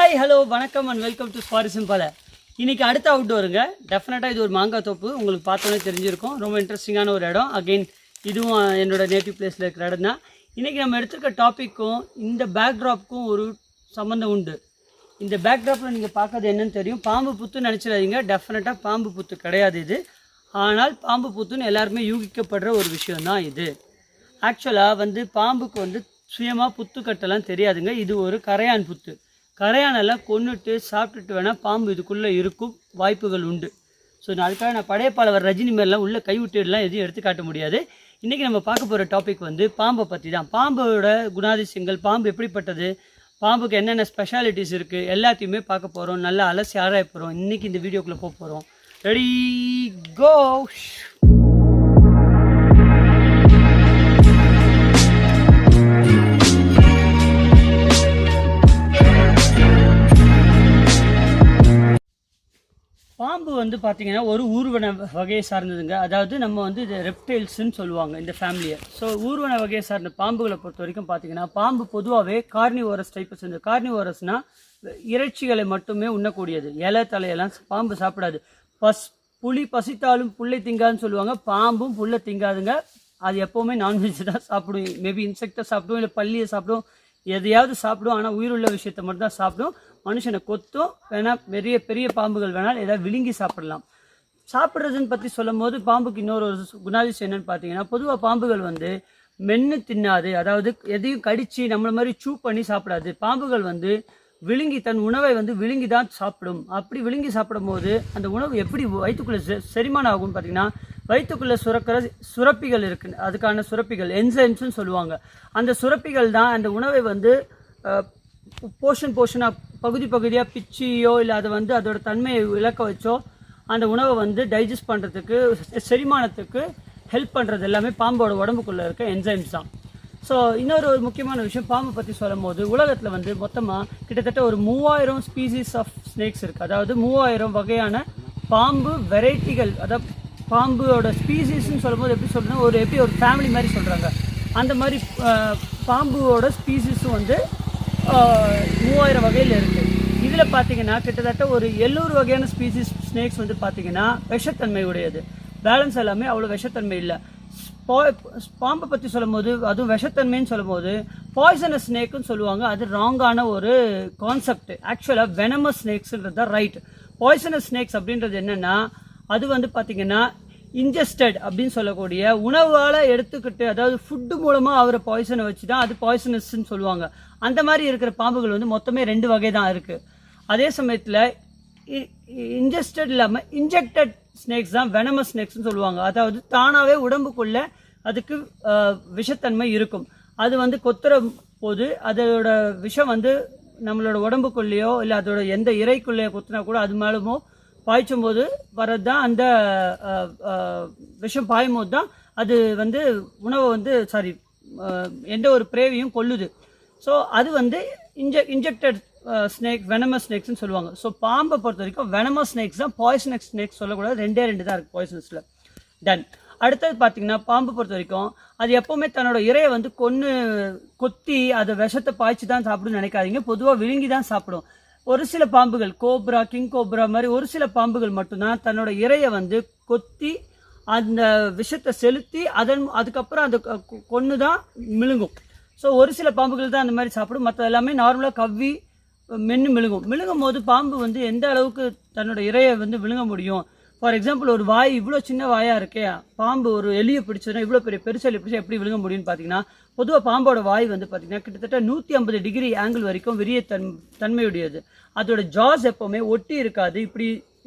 Hi hello வணக்கம் and welcome to ஸ்பாரிசம் பல. இன்றைக்கி அடுத்த அவுட்டோருங்க. டெஃபினட்டாக இது ஒரு மாங்காய் தோப்பு. உங்களுக்கு பார்த்தோன்னே தெரிஞ்சிருக்கும். ரொம்ப இன்ட்ரெஸ்டிங்கான ஒரு இடம். அகெயின் இதுவும் என்னோடய நேட்டிவ் பிளேஸில் இருக்கிற இடம் தான். இன்றைக்கி நம்ம எடுத்துருக்க டாப்பிக்கும் இந்த பேக்ட்ராப்புக்கும் ஒரு சம்மந்தம் உண்டு. இந்த பேக்ட்ராப்பில் நீங்கள் பார்க்கறது என்னன்னு தெரியும். பாம்பு புத்துன்னு நினச்சிடாதீங்க. டெஃபினட்டாக பாம்பு புத்து கிடையாது இது. ஆனால் பாம்பு புத்துன்னு எல்லாருமே யூகிக்கப்படுற ஒரு விஷயந்தான் இது. ஆக்சுவலாக பாம்புக்கு சுயமாக புத்து கட்டெல்லாம் தெரியாதுங்க. இது ஒரு கரையான் புத்து. கரையானெல்லாம் கொன்னுட்டு சாப்பிட்டுட்டு வேணால் பாம்பு இதுக்குள்ளே இருக்கும் வாய்ப்புகள் உண்டு. ஸோ அதுக்காக நான் படையப்பாளவர் ரஜினி மாரிலாம் உள்ளே கைவிட்டுலாம் எதையும் எடுத்து காட்ட முடியாது. இன்றைக்கி நம்ம பார்க்க போகிற டாபிக் பாம்பை பற்றி தான். பாம்போட குணாதிசயங்கள், பாம்பு எப்படிப்பட்டது, பாம்புக்கு என்னென்ன ஸ்பெஷாலிட்டிஸ் இருக்குது, எல்லாத்தையுமே பார்க்க போகிறோம். நல்லா அலசி ஆராய போகிறோம். இன்றைக்கி இந்த வீடியோக்குள்ளே போக போகிறோம். Ready go. பாம்பு பார்த்தீங்கன்னா ஒரு ஊர்வன வகையை சார்ந்ததுங்க. அதாவது நம்ம இது ரெப்டைல்ஸ்ன்னு சொல்லுவாங்க இந்த ஃபேமிலியை. ஸோ ஊர்வன வகையை சார்ந்த பாம்புகளை பொறுத்த வரைக்கும் பார்த்தீங்கன்னா பாம்பு பொதுவாகவே கார்னிவோரஸ் டைப்பை சேர்ந்து. கார்னிவோரஸ்னால் இறைச்சிகளை மட்டுமே உண்ணக்கூடியது. இலை தலையெல்லாம் பாம்பு சாப்பிடாது. புலி பசித்தாலும் புல்லை திங்காதுன்னு சொல்லுவாங்க. பாம்பும் புல்லை திங்காதுங்க. அது எப்போவுமே நான்வெஜ் தான் சாப்பிடும். மேபி இன்செக்டை சாப்பிடும், இல்லை பள்ளியை சாப்பிடும், எதையாவது சாப்பிடும். ஆனால் உயிருள்ள விஷயத்தை மட்டும் தான் சாப்பிடும். மனுஷனை கொத்தும் வேணால் பெரிய பெரிய பாம்புகள் வேணால் ஏதாவது விழுங்கி சாப்பிடலாம். சாப்பிட்றதுன்னு பற்றி சொல்லும் போது பாம்புக்கு இன்னொரு குணாதிசயம் என்னென்னு பார்த்தீங்கன்னா, பொதுவாக பாம்புகள் மென்று தின்னாது. அதாவது எதையும் கடித்து நம்மளை மாதிரி சூ பண்ணி சாப்பிடாது. பாம்புகள் விழுங்கி தன் உணவை விழுங்கி தான் சாப்பிடும். அப்படி விழுங்கி சாப்பிடும் போது அந்த உணவு எப்படி வயிற்றுக்குள்ளே செரிமானம் ஆகும்னு பார்த்தீங்கன்னா, வயிற்றுக்குள்ளே சுரக்கிற சுரப்பிகள் இருக்குது. அதுக்கான சுரப்பிகள் என்சைம்ஸ்ன்னு சொல்லுவாங்க. அந்த சுரப்பிகள் தான் அந்த உணவை போர்ஷனாக பகுதியாக பிச்சியோ இல்லை அதை அதோட தன்மையை இழக்க வச்சோ அந்த உணவை டைஜஸ்ட் பண்ணுறதுக்கு, செரிமானத்துக்கு ஹெல்ப் பண்ணுறது எல்லாமே பாம்போட உடம்புக்குள்ளே இருக்க என்சைம்ஸ் தான். ஸோ இன்னொரு முக்கியமான விஷயம் பாம்பை பற்றி சொல்லும் போது, உலகத்தில் மொத்தமாக கிட்டத்தட்ட ஒரு 3000 ஸ்பீசிஸ் ஆஃப் ஸ்னேக்ஸ் இருக்குது. அதாவது 3000 வகையான பாம்பு வெரைட்டிகள். அதாவது பாம்போட ஸ்பீசிஸ்ன்னு சொல்லும்போது எப்படி சொல்கிறேன்னா, எப்படி ஒரு ஃபேமிலி மாதிரி சொல்கிறாங்க. அந்த மாதிரி பாம்போட ஸ்பீசிஸும் 3000 வகையில் இருக்குது. இதில் பார்த்தீங்கன்னா கிட்டத்தட்ட ஒரு 700 வகையான ஸ்பீசிஸ் ஸ்னேக்ஸ் பார்த்தீங்கன்னா விஷத்தன்மை உடையது. பேலன்ஸ் எல்லாமே அவ்வளோ விஷத்தன்மை இல்லை. பாம்பை பற்றி சொல்லும் போது, அதுவும் விஷத்தன்மைன்னு சொல்லும் போது பாய்சனஸ் ஸ்னேக்குன்னு சொல்லுவாங்க. அது ராங்கான ஒரு கான்செப்ட். ஆக்சுவலாக வெனமஸ் ஸ்னேக்ஸ்ன்றது தான் ரைட். பாய்சனஸ் ஸ்னேக்ஸ் அப்படின்றது என்னென்னா, அது பார்த்தீங்கன்னா இன்ஜெஸ்டட் அப்படின்னு சொல்லக்கூடிய உணவால் எடுத்துக்கிட்டு, அதாவது ஃபுட்டு மூலமாக அவரை பாய்சனை வச்சு தான் அது பாய்சனஸ்ன்னு சொல்லுவாங்க. அந்த மாதிரி இருக்கிற பாம்புகள் மொத்தமே 2 வகை தான் இருக்குது. அதே சமயத்தில் இன்ஜெஸ்டட் இல்லாமல் இன்ஜெக்டட் ஸ்னேக்ஸ் தான் வெனமஸ் ஸ்னேக்ஸ்னு சொல்லுவாங்க. அதாவது தானாகவே உடம்புக்குள்ளே அதுக்கு விஷத்தன்மை இருக்கும். அது கொத்துற போது அதோட விஷம் நம்மளோட உடம்புக்குள்ளேயோ இல்லை அதோட எந்த இறைக்குள்ளேயோ கொத்துனா கூட அது மேலுமோ பாய்ச்சும் போது வரது தான் அந்த விஷம் பாயும் போது தான் அது உணவை எந்த ஒரு பிரேவையும் கொல்லுது. ஸோ அது இன்ஜெக்டட் ஸ்னேக், வெனமஸ் ஸ்னேக்ஸ்னு சொல்லுவாங்க. ஸோ பாம்பை பொறுத்த வரைக்கும் வெனமஸ் ஸ்னேக்ஸ் தான். பாய்சனஸ் ஸ்னேக்ஸ் சொல்லக்கூடாது. 2 தான் இருக்குது பாய்சனஸில். டன். அடுத்தது பார்த்தீங்கன்னா பாம்பை பொறுத்த வரைக்கும் அது எப்போவுமே தன்னோட இறையை கொத்தி அதை விஷத்தை பாய்ச்சி தான் சாப்பிடுன்னு நினைக்காதீங்க. பொதுவாக விழுங்கி தான் சாப்பிடும். ஒரு சில பாம்புகள், கோப்ரா, கிங் கோப்ரா மாதிரி ஒரு சில பாம்புகள் மட்டும்தான் தன்னோட இறையை கொத்தி அந்த விஷத்தை செலுத்தி அதுக்கப்புறம் அந்த கொன்று தான் மிழுங்கும். ஸோ ஒரு சில பாம்புகள் தான் அந்த மாதிரி சாப்பிடும். மற்ற எல்லாமே நார்மலாக கவ்வி மிழுங்கும் போது பாம்பு எந்த அளவுக்கு தன்னோட இறையை விழுங்க முடியும். ஃபார் எக்ஸாம்பிள், ஒரு வாய் இவ்வளோ சின்ன வாயாக இருக்கே, பாம்பு ஒரு எலியை பிடிச்சதுன்னா இவ்வளோ பெருசெலி பிடிச்சா எப்படி விழுங்க முடியும்னு பார்த்தீங்கன்னா, பொதுவாக பாம்போட வாய் பார்த்தீங்கன்னா கிட்டத்தட்ட 150 டிகிரி ஆங்கிள் வரைக்கும் விரிய தன்மையுடையது. அதோட ஜாஸ் எப்போவுமே ஒட்டி இருக்காது,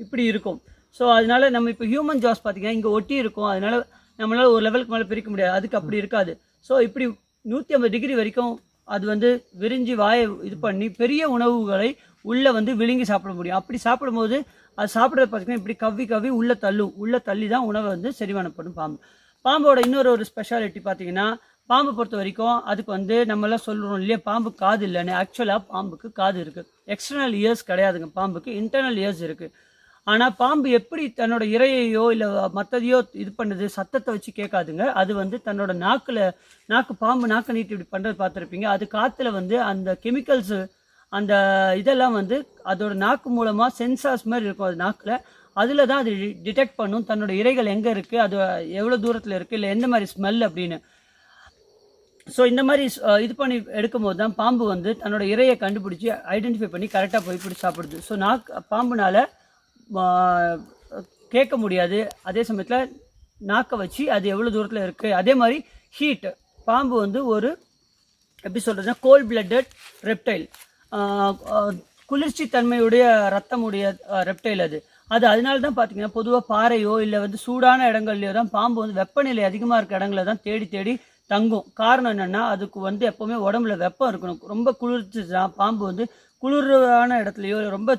இப்படி இருக்கும். ஸோ அதனால நம்ம இப்போ ஹியூமன் ஜாஸ் பார்த்தீங்கன்னா இங்கே ஒட்டி இருக்கும். அதனால நம்மளால் ஒரு லெவலுக்கு மேலே பிரிக்க முடியாது. அதுக்கு அப்படி இருக்காது. ஸோ இப்படி 150 டிகிரி வரைக்கும் அது விரிஞ்சி வாயை இது பண்ணி பெரிய உணவுகளை உள்ளே விழுங்கி சாப்பிட முடியும். அப்படி சாப்பிடும்போது அது சாப்பிட்றது பார்த்தீங்கன்னா இப்படி கவ்வி உள்ளே தள்ளி தான் உணவை செரிமானப்படும் பாம்போட இன்னொரு ஸ்பெஷாலிட்டி பார்த்தீங்கன்னா, பாம்பை பொறுத்த வரைக்கும் அதுக்கு நம்மளாம் சொல்கிறோம் இல்லையா, பாம்பு காது இல்லைன்னு. ஆக்சுவலாக பாம்புக்கு காது இருக்குது. எக்ஸ்டர்னல் இயர்ஸ் கிடையாதுங்க பாம்புக்கு, இன்டர்னல் இயர்ஸ் இருக்குது. ஆனால் பாம்பு எப்படி தன்னோட இரையையோ இல்லை மற்றதையோ இது பண்ணுது, சத்தத்தை வச்சு கேட்காதுங்க. அது தன்னோட நாக்கு பாம்பு நாக்கு நீட்டி இப்படி பண்ணுறது பார்த்துருப்பீங்க. அது காற்றுல அந்த கெமிக்கல்ஸு அந்த இதெல்லாம் வந்து அதோட நாக்கு மூலமாக சென்சார்ஸ் மாதிரி இருக்கும் அது நாக்கில், அதில் தான் அது டிடெக்ட் பண்ணும் தன்னோட இரைகள் எங்கே இருக்குது, அது எவ்வளோ தூரத்தில் இருக்குது, இல்லை எந்த மாதிரி ஸ்மெல் அப்படின்னு. ஸோ இந்த மாதிரி இது பண்ணி எடுக்கும் போது தான் பாம்பு வந்து தன்னோட இரையை கண்டுபிடிச்சி ஐடென்டிஃபை பண்ணி கரெக்டாக போய் பிடிச்சி சாப்பிடுது. ஸோ பாம்புனால் கேட்க முடியாது, அதே சமயத்தில் நாக்கை வச்சு அது எவ்வளோ தூரத்தில் இருக்குது. அதே மாதிரி ஹீட், பாம்பு வந்து ஒரு எப்படி சொல்கிறதுனா கோல்ட் பிளட்டட் ரெப்டைல், குளிர்ச்சி தன்மையுடைய ரத்தமுடைய ரெப்டைல் அது. அதனால தான் பார்த்தீங்கன்னா பொதுவாக பாறையோ இல்லை வந்து சூடான இடங்கள்லையோ தான் பாம்பு வந்து வெப்பநிலை அதிகமாக இருக்க இடங்கள தான் தேடி தேடி தங்கும். காரணம் என்னென்னா அதுக்கு வந்து எப்போவுமே உடம்புல வெப்பம் இருக்கணும். ரொம்ப குளிர்ச்சிச்சுன்னா பாம்பு வந்து குளிரான இடத்துலையோ ரொம்ப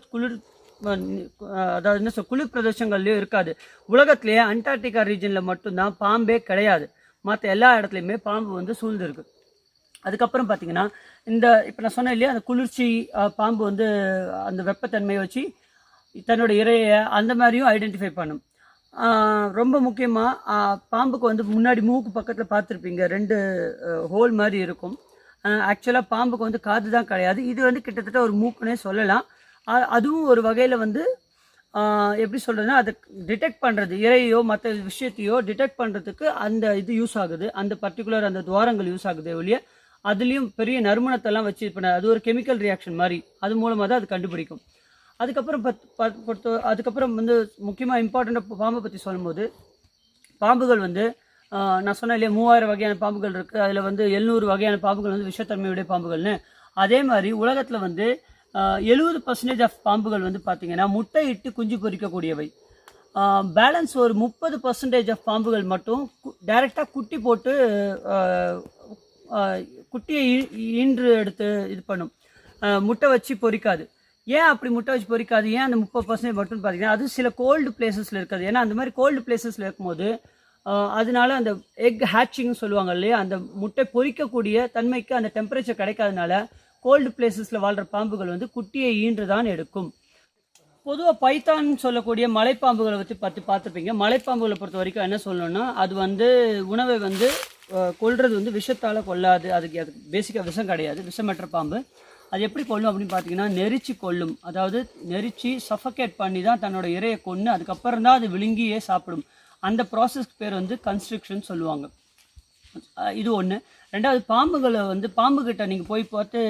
அதாவது என்ன குளிர் பிரதேசங்கள்லையோ இருக்காது. உலகத்திலேயே அண்டார்டிகா ரீஜனில் மட்டும்தான் பாம்பே கிடையாது, மற்ற எல்லா இடத்துலையுமே பாம்பு வந்து சூழ்ந்துருக்கு. அதுக்கப்புறம் பார்த்தீங்கன்னா இப்போ நான் சொன்னேன் இல்லையா, அந்த குளிர்ச்சி பாம்பு வந்து அந்த வெப்பத்தன்மையை வச்சு தன்னோட இரையை அந்த மாதிரியும் ஐடென்டிஃபை பண்ணும். ரொம்ப முக்கியமாக பாம்புக்கு வந்து முன்னாடி மூக்கு பக்கத்தில் பார்த்துருப்பீங்க 2 ஹோல் மாதிரி இருக்கும். ஆக்சுவலாக பாம்புக்கு வந்து காது தான் கிடையாது, இது வந்து கிட்டத்தட்ட ஒரு மூக்குன்னே சொல்லலாம். அதுவும் ஒரு வகையில் வந்து எப்படி சொல்கிறதுனா அதை டிடெக்ட் பண்ணுறது, இரையோ மற்ற விஷயத்தையோ டிடெக்ட் பண்ணுறதுக்கு அந்த இது யூஸ் ஆகுது, அந்த பர்டிகுலர் அந்த துவாரங்கள் யூஸ் ஆகுது ஒழிய அதுலேயும் பெரிய நறுமணத்தெல்லாம் வச்சு இது பண்ண, அது ஒரு கெமிக்கல் ரியாக்ஷன் மாதிரி, அது மூலமாக தான் அது கண்டுபிடிக்கும். அதுக்கப்புறம் வந்து முக்கியமாக இம்பார்ட்டண்ட்டாக பாம்பை பற்றி சொல்லும்போது, பாம்புகள் வந்து நான் சொன்னேன் இல்லையா 3000 வகையான பாம்புகள் இருக்குது, அதில் வந்து 700 வகையான பாம்புகள் வந்து விஷத்தன்மையுடைய பாம்புகள்னு. அதே மாதிரி உலகத்தில் வந்து 70% ஆஃப் பாம்புகள் வந்து பார்த்திங்கன்னா முட்டை இட்டு குஞ்சு பொறிக்கக்கூடியவை. பேலன்ஸ் ஒரு 30% ஆஃப் பாம்புகள் மட்டும் டைரெக்டாக குட்டி போட்டு குட்டியை ஈன்று எடுத்து இது பண்ணும், முட்டை வச்சு பொறிக்காது. ஏன் அப்படி முட்டை வச்சு பொறிக்காது, ஏன் அந்த 30% மட்டும் பார்த்தீங்கன்னா அது சில கோல்டு பிளேசஸில் இருக்காது. ஏன்னா அந்த மாதிரி கோல்டு பிளேசஸில் இருக்கும்போது அதனால அந்த எக் ஹேட்சிங்னு சொல்லுவாங்க இல்லையா, அந்த முட்டை பொறிக்கக்கூடிய தன்மைக்கு அந்த டெம்பரேச்சர் கிடைக்காதனால கோல்டு பிளேசஸில் வாழ்கிற பாம்புகள் வந்து குட்டியை ஈன்று தான் எடுக்கும். பொதுவாக பைத்தான் சொல்லக்கூடிய மலைப்பாம்புகளை பற்றி பார்த்துருப்பீங்க. மலைப்பாம்புகளை பொறுத்த வரைக்கும் என்ன சொல்லணும்னா, அது வந்து உணவை வந்து கொல்றது வந்து விஷத்தால் கொல்லாது, அதுக்கு பேசிக்காக விஷம் கிடையாது, விஷமற்ற பாம்பு. அது எப்படி கொல்லும் அப்படின்னு பார்த்தீங்கன்னா நெரிச்சு கொல்லும். அதாவது நெரிச்சு சஃபகேட் பண்ணி தான் தன்னோட இரையை கொன்று அதுக்கப்புறம் தான் அது விழுங்கியே சாப்பிடும். அந்த ப்ராசஸ்க்கு பேர் வந்து கன்ஸ்ட்ரக்ஷன் சொல்லுவாங்க. இது ஒன்று. ரெண்டாவது, பாம்புகளை வந்து பாம்புக்கிட்ட நீங்கள் போய் பார்த்து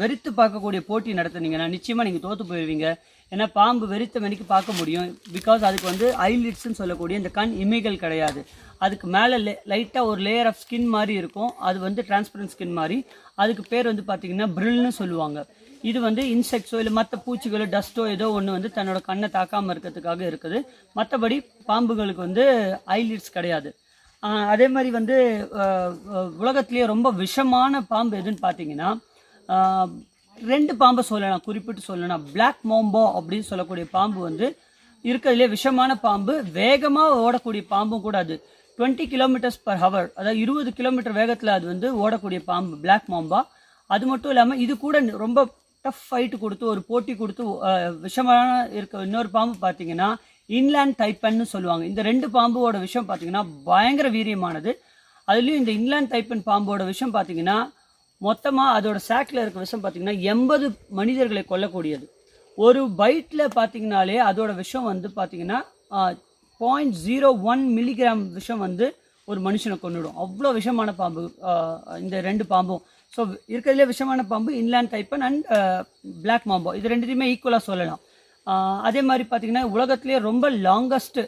வெறித்து பார்க்கக்கூடிய போட்டி நடத்துனீங்கன்னா நிச்சயமாக நீங்கள் தோற்று போயிடுவீங்க. ஏன்னா பாம்பு வெறித்த மணிக்கு பார்க்க முடியும், பிகாஸ் அதுக்கு வந்து ஐலிட்ஸ்ன்னு சொல்லக்கூடிய இந்த கண் இமைகள் கிடையாது. அதுக்கு மேலே லைட்டாக ஒரு லேயர் ஆஃப் ஸ்கின் மாதிரி இருக்கும், அது வந்து டிரான்ஸ்பரண்ட் ஸ்கின் மாதிரி. அதுக்கு பேர் வந்து பார்த்திங்கன்னா பிரில்னு சொல்லுவாங்க. இது வந்து இன்செக்ட்ஸோ இல்லை மற்ற பூச்சிகளோ டஸ்ட்டோ ஏதோ ஒன்று வந்து தன்னோட கண்ணை தாக்காமல் இருக்கிறதுக்காக இருக்குது. மற்றபடி பாம்புகளுக்கு வந்து ஐலிட்ஸ் கிடையாது. அதே மாதிரி வந்து உலகத்திலேயே ரொம்ப விஷமான பாம்பு எதுன்னு பார்த்தீங்கன்னா 2 பாம்பை சொல்லலாம், குறிப்பிட்டு சொல்லலாம். பிளாக் மாம்பா அப்படின்னு சொல்லக்கூடிய பாம்பு வந்து இருக்கிறதுலே விஷமான பாம்பு, வேகமாக ஓடக்கூடிய பாம்பும் கூட. அது 20 km/h, அதாவது 20 கிலோமீட்டர் வேகத்தில் அது வந்து ஓடக்கூடிய பாம்பு பிளாக் மாம்பா. அது மட்டும் இல்லாமல் இது கூட ரொம்ப டஃப் ஃபைட்டு கொடுத்து ஒரு போட்டி கொடுத்து விஷமான இருக்க இன்னொரு பாம்பு பார்த்தீங்கன்னா இன்லேண்ட் டைப்பன்னு சொல்லுவாங்க. இந்த 2 பாம்போட விஷம் பார்த்தீங்கன்னா பயங்கர வீரியமானது. அதுலேயும் இந்த இன்லேண்ட் டைப்பன் பாம்போட விஷம் பார்த்தீங்கன்னா மொத்தமாக அதோட சாக்கில் இருக்க விஷம் பார்த்தீங்கன்னா 80 மனிதர்களை கொல்லக்கூடியது. ஒரு பைட்டில் பார்த்தீங்கனாலே அதோட விஷம் வந்து பார்த்தீங்கன்னா 0.01 மில்லிகிராம் விஷம் வந்து ஒரு மனுஷனை கொண்டுடும். அவ்வளோ விஷமான பாம்பு இந்த 2 பாம்பும். ஸோ இருக்கிறதுலே விஷமான பாம்பு இன்லேண்ட் டைப்பன் அண்ட் பிளாக் மாம்போ, இது 2த்தையுமே ஈக்குவலாக சொல்லலாம். அதே மாதிரி பார்த்திங்கன்னா உலகத்திலே ரொம்ப லாங்கஸ்ட்டு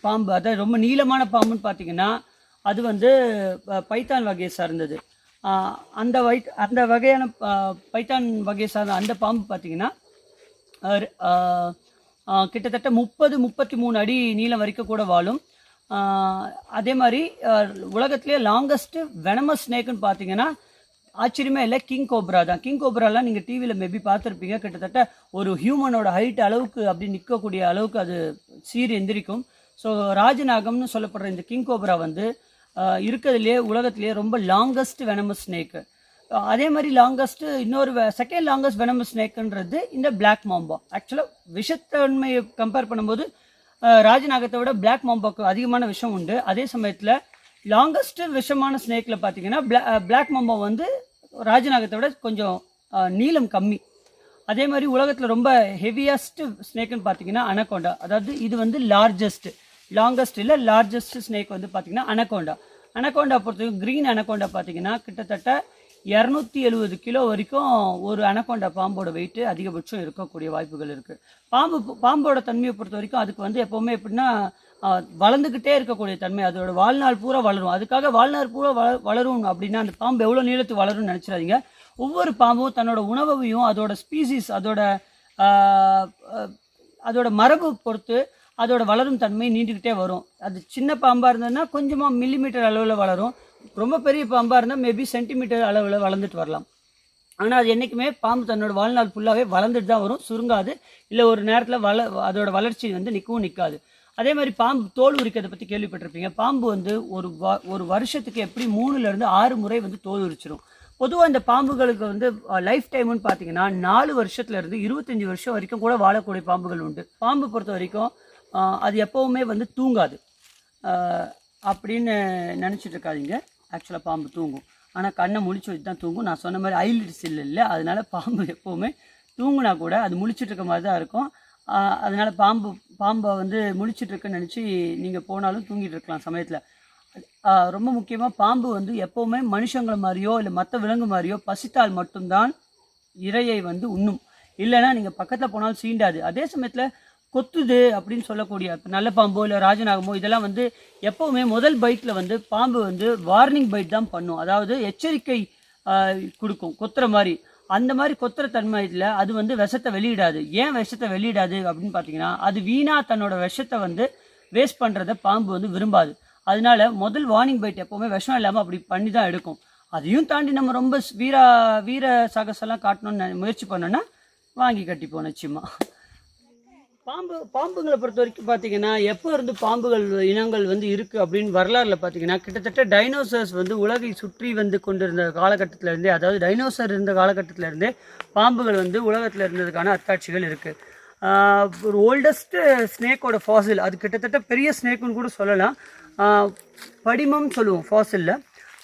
பாம்பு, அதாவது ரொம்ப நீளமான பாம்புன்னு பார்த்திங்கன்னா அது வந்து பைத்தான் வகையை சார்ந்தது. அந்த வகையான பைத்தான் வகையை சார்ந்த அந்த பாம்பு பார்த்திங்கன்னா கிட்டத்தட்ட 30-33 அடி நீளம் வரைக்கும் கூட வாழும். அதே மாதிரி உலகத்திலே லாங்கஸ்ட்டு வெனமஸ் ஸ்னேக்குன்னு பார்த்தீங்கன்னா ஆச்சரியமே இல்லை, கிங் கோப்ரா தான். கிங் கோப்ராலாம் நீங்கள் டிவியில் மேபி பார்த்துருப்பீங்க. கிட்டத்தட்ட ஒரு ஹியூமனோட ஹைட் அளவுக்கு அப்படி நிற்கக்கூடிய அளவுக்கு அது சீர் எந்திரிக்கும். ஸோ ராஜநாகம்னு சொல்லப்படுற இந்த கிங் கோப்ரா வந்து இருக்கிறதுலே உலகத்திலே ரொம்ப லாங்கஸ்ட் வெனமஸ் ஸ்னேக்கு. அதே மாதிரி லாங்கஸ்ட்டு இன்னொரு செகண்ட் லாங்கஸ்ட் வெனமஸ் ஸ்னேக்குன்றது இந்த பிளாக் மாம்பா. ஆக்சுவலாக விஷத்தன்மையை கம்பேர் பண்ணும்போது ராஜநாகத்தை விட பிளாக் மாம்பாக்கு அதிகமான விஷம் உண்டு. அதே சமயத்தில் லாங்கஸ்ட்டு விஷமான ஸ்னேக்கில் பார்த்தீங்கன்னா பிளாக் மாம்பா வந்து ராஜநாகத்தை விட கொஞ்சம் நீளம் கம்மி. அதே மாதிரி உலகத்தில் ரொம்ப ஹெவியஸ்ட் ஸ்னேக்குன்னு பார்த்தீங்கன்னா அனகோண்டா. அதாவது இது வந்து லாங்கஸ்ட் இல்லை லார்ஜஸ்ட் ஸ்னேக் வந்து பார்த்தீங்கன்னா அனகோண்டா. அனகோண்டா பொறுத்தவரைக்கும் க்ரீன் அனகோண்டா பார்த்தீங்கன்னா கிட்டத்தட்ட 270 கிலோ வரைக்கும் ஒரு அனகோண்டா பாம்போட வெயிட்டு அதிகபட்சம் இருக்கக்கூடிய வாய்ப்புகள் இருக்குது. பாம்போட தன்மையை பொறுத்த வரைக்கும் அதுக்கு வந்து எப்போவுமே எப்படின்னா வளர்ந்துக்கிட்டே இருக்கக்கூடிய தன்மை, அதோட வாழ்நாள் பூரா வளரும். அதுக்காக வாழ்நாள் பூரா வளரும் அப்படின்னா அந்த பாம்பு எவ்வளோ நீளத்துக்கு வளரும்னு நினச்சிடாதீங்க. ஒவ்வொரு பாம்பும் தன்னோட உணவையும் அதோட ஸ்பீசிஸ் அதோட மரபு பொறுத்து அதோட வளரும் தன்மை நீண்டுக்கிட்டே வரும். அது சின்ன பாம்பாக இருந்ததுன்னா கொஞ்சமாக மில்லிமீட்டர் அளவில் வளரும். ரொம்ப பெரிய பாம்பாக இருந்தால் மேபி சென்டிமீட்டர் அளவில் வளர்ந்துட்டு வரலாம். ஆனால் அது என்றைக்குமே பாம்பு தன்னோட வாழ்நாள் ஃபுல்லாகவே வளர்ந்துட்டு தான் வரும், சுருங்காது. இல்லை ஒரு நேரத்தில் அதோட வளர்ச்சி வந்து நிற்காது. அதே மாதிரி பாம்பு தோல் உரிக்கிறதை பற்றி கேள்விப்பட்டிருப்பீங்க. பாம்பு வந்து ஒரு வருஷத்துக்கு எப்படி 3லேருந்து 6 முறை வந்து தோல் உரிச்சிடும். பொதுவாக இந்த பாம்புகளுக்கு வந்து லைஃப் டைம்னு பார்த்தீங்கன்னா 4 வருஷத்துலேருந்து 25 வருஷம் வரைக்கும் கூட வாழக்கூடிய பாம்புகள் உண்டு. பாம்பு பொறுத்த வரைக்கும் அது எப்போவுமே வந்து தூங்காது அப்படின்னு நினச்சிட்டு இருக்காதிங்க. ஆக்சுவலாக பாம்பு தூங்கும், ஆனால் கண்ணை முழிச்சு வச்சு தான் தூங்கும். நான் சொன்ன மாதிரி ஐலிட்ஸ் இல்லை, அதனால் பாம்பு எப்போவுமே தூங்குனா கூட அது முழிச்சிட்டு இருக்க மாதிரி தான் இருக்கும். அதனால் பாம்பை வந்து முழிச்சிட்ருக்குன்னு நினச்சி நீங்கள் போனாலும் தூங்கிட்டு இருக்கலாம் சமயத்தில். ரொம்ப முக்கியமாக பாம்பு வந்து எப்போவுமே மனுஷங்களை மாதிரியோ இல்லை மற்ற விலங்கு மாதிரியோ பசித்தால் மட்டும்தான் இரையை வந்து உண்ணும். இல்லைன்னா நீங்கள் பக்கத்தில் போனாலும் சீண்டாது. அதே சமயத்தில் கொத்துது அப்படின்னு சொல்லக்கூடிய நல்ல பாம்போ இல்லை ராஜநாகமோ இதெல்லாம் வந்து எப்போவுமே முதல் பைட்டில் வந்து பாம்பு வந்து வார்னிங் பைட் தான் பண்ணும். அதாவது எச்சரிக்கை கொடுக்கும் கொத்துற மாதிரி. அந்த மாதிரி கொத்துற தன்மையில் அது வந்து விஷத்தை வெளியிடாது. ஏன் விஷத்தை வெளியிடாது அப்படின்னு பார்த்தீங்கன்னா அது வீணாக தன்னோட விஷத்தை வந்து வேஸ்ட் பண்ணுறத பாம்பு வந்து விரும்பாது. அதனால முதல் வார்னிங் பைட் எப்போவுமே விஷம் இல்லாமல் அப்படி பண்ணி தான் எடுக்கும். அதையும் தாண்டி நம்ம ரொம்ப வீர சாகசெல்லாம் காட்டணும்னு முயற்சி பண்ணோன்னா வாங்கி கட்டிப்போம் நிச்சயமாக. பாம்புங்களை பொறுத்த வரைக்கும் பார்த்தீங்கன்னா எப்போ இருந்து பாம்புகள் இனங்கள் வந்து இருக்குது அப்படின்னு வரலாறுல பார்த்தீங்கன்னா கிட்டத்தட்ட டைனோசர்ஸ் வந்து உலகை சுற்றி வந்து கொண்டிருந்த காலகட்டத்திலேருந்தே, அதாவது டைனோசர் இருந்த காலகட்டத்திலேருந்தே பாம்புகள் வந்து உலகத்தில் இருந்ததுக்கான அத்தாட்சிகள் இருக்குது. ஒரு ஓல்டஸ்ட்டு ஸ்னேக்கோட ஃபாசில், அது கிட்டத்தட்ட பெரிய ஸ்னேக்குன்னு கூட சொல்லலாம், படிமம் சொல்லுவோம் ஃபாசிலில்.